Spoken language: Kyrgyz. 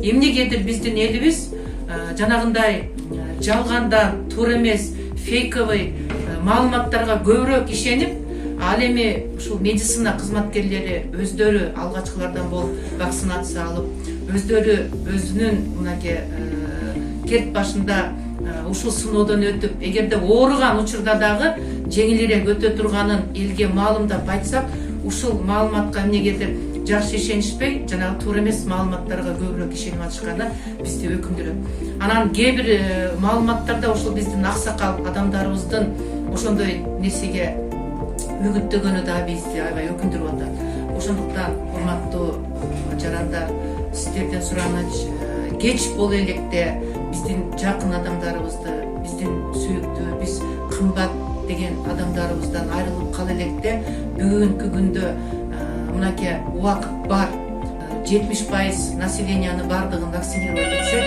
эмнегедир биздин элибиз жанагындай жалгандан, туура эмес, фейковый маалыматтарга көбүрөөк ишенип, ал эми ушул медицина кызматкерлери өздөрү алгачкылардан болуп вакцинация алып, өздөрү өзүнүн мынакей керт башында ушул сыноодон өтүп, эгерде ооруган учурда дагы жеңилирээк өтө турганын элге маалымдап айтсак, ушул маалыматка эмнегедир жакшы ишенишпей, жанагы туура эмес маалыматтарга көбүрөөк ишенип атышканы бизди өкүндүрөт. Анан кээ бир маалыматтарда ушул биздин аксакал адамдарыбыздын ошондой нерсеге үгүттөгөнү да бизди аябай өкүндүрүп атат. Ошондуктан урматтуу жарандар, сиздерден сураныч, кеч боло электе биздин жакын адамдарыбызды, биздин сүйүктүү, биз кымбат деген адамдарыбыздан айрылып кала электе, бүгүнкү күндө мынакей убакыт бар, 70% населенияны бардыгын вакцинировать этсек,